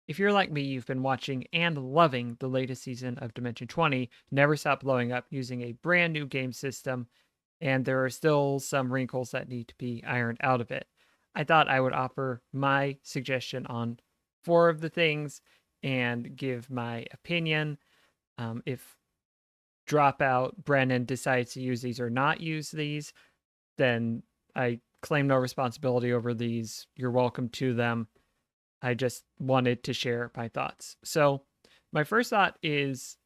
If you're like me, you've been watching and loving the latest season of Dimension 20, Never Stop Blowing Up, using a brand new game system, and there are still some wrinkles that need to be ironed out of it. I thought I would offer my suggestion on four of the things and give my opinion. If Dropout Brennan decides to use these or not use these, then I claim no responsibility over these. You're welcome to them. I just wanted to share my thoughts. So, my first thought is,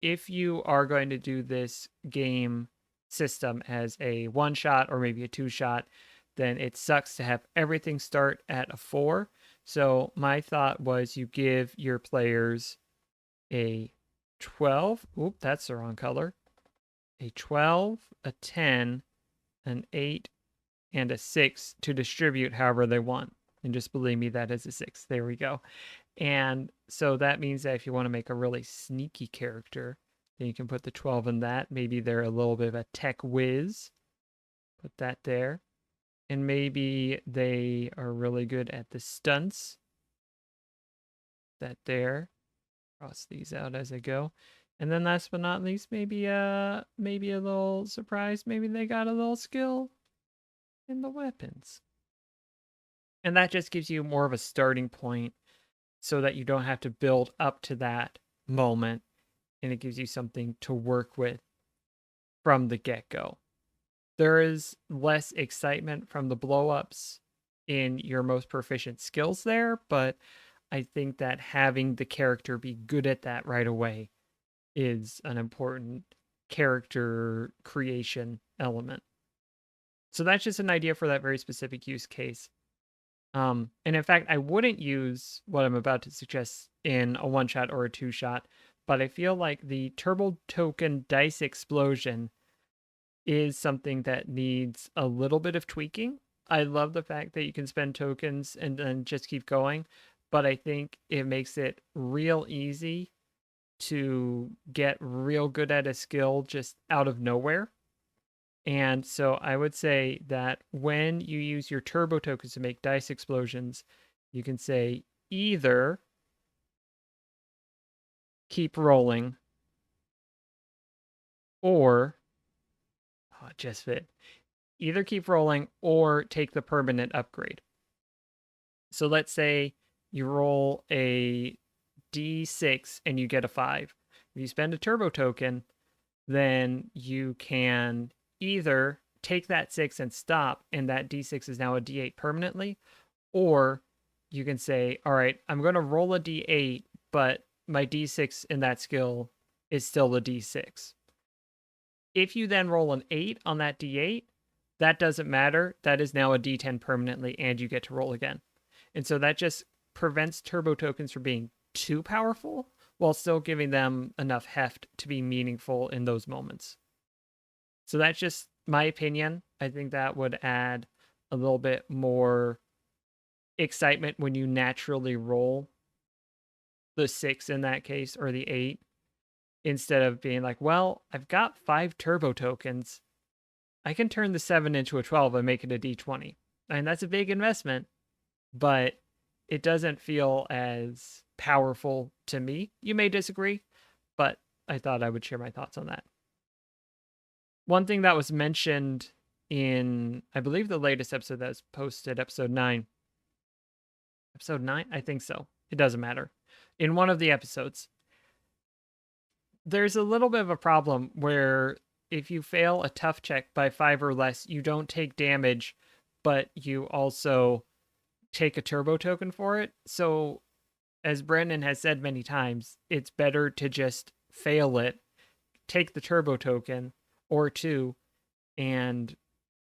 if you are going to do this game system as a one shot or maybe a two shot, then it sucks to have everything start at a 4. So, my thought was you give your players a 12. Oop, that's the wrong color. A 12, a 10, an 8, and a 6 to distribute however they want. And just believe me, that is a 6. There we go. And so that means that if you want to make a really sneaky character, then you can put the 12 in that. Maybe they're a little bit of a tech whiz. Put that there. And maybe they are really good at the stunts. That there. Cross these out as I go. And then last but not least, maybe a little surprise. Maybe they got a little skill in the weapons. And that just gives you more of a starting point so that you don't have to build up to that moment, and it gives you something to work with from the get-go. There is less excitement from the blow-ups in your most proficient skills there, but I think that having the character be good at that right away is an important character creation element. So that's just an idea for that very specific use case. And in fact, I wouldn't use what I'm about to suggest in a one shot or a two shot, but I feel like the turbo token dice explosion is something that needs a little bit of tweaking. I love the fact that you can spend tokens and then just keep going, but I think it makes it real easy to get real good at a skill just out of nowhere. And so I would say that when you use your turbo tokens to make dice explosions, you can say either keep rolling or, oh, it just fit. Either keep rolling or take the permanent upgrade. So let's say you roll a d6 and you get a 5. If you spend a turbo token, then you can either take that 6 and stop, and that d6 is now a d8 permanently, or you can say, all right, I'm going to roll a d8, but my d6 in that skill is still a d6. If you then roll an 8 on that d8, that doesn't matter. That is now a d10 permanently, and you get to roll again. And so that just prevents turbo tokens from being too powerful while still giving them enough heft to be meaningful in those moments. So that's just my opinion. I think that would add a little bit more excitement when you naturally roll the 6 in that case, or the 8, instead of being like, well, I've got 5 turbo tokens. I can turn the 7 into a 12 and make it a d20. And that's a big investment, but it doesn't feel as powerful to me. You may disagree, but I thought I would share my thoughts on that. One thing that was mentioned in, I believe, the latest episode that was posted, episode 9. Episode 9? I think so. It doesn't matter. In one of the episodes, there's a little bit of a problem where if you fail a tough check by 5 or less, you don't take damage, but you also take a turbo token for it. So, as Brendan has said many times, it's better to just fail it, take the turbo token or 2, and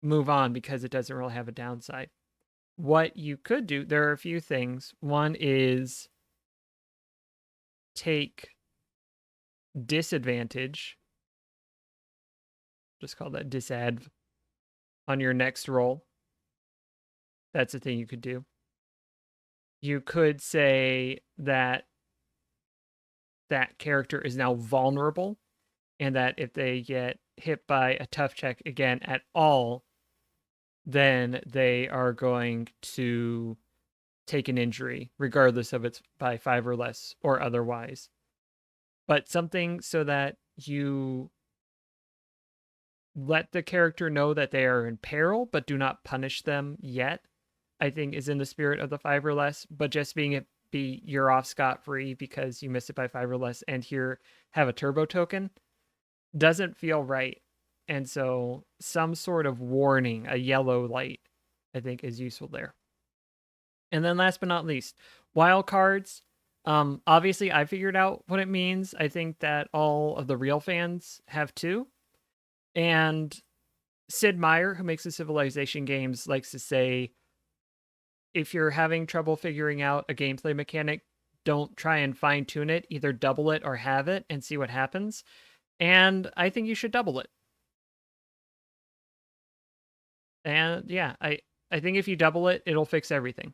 move on because it doesn't really have a downside. What you could do, there are a few things. One is take disadvantage, just call that disadv, on your next roll. That's a thing you could do. You could say that that character is now vulnerable, and that if they get hit by a tough check again at all, then they are going to take an injury, regardless of it's by 5 or less or otherwise. But something so that you let the character know that they are in peril, but do not punish them yet, I think is in the spirit of the 5 or less. But just being it be you're off scot-free because you missed it by 5 or less, and here have a turbo token, doesn't feel right. And so some sort of warning, a yellow light, I think is useful there. And then last but not least, wild cards. Obviously I figured out what it means. I think that all of the real fans have too. And Sid Meier, who makes the Civilization games, likes to say, if you're having trouble figuring out a gameplay mechanic, don't try and fine tune it. Either double it or have it and see what happens. And I think you should double it. And yeah, I think if you double it, it'll fix everything.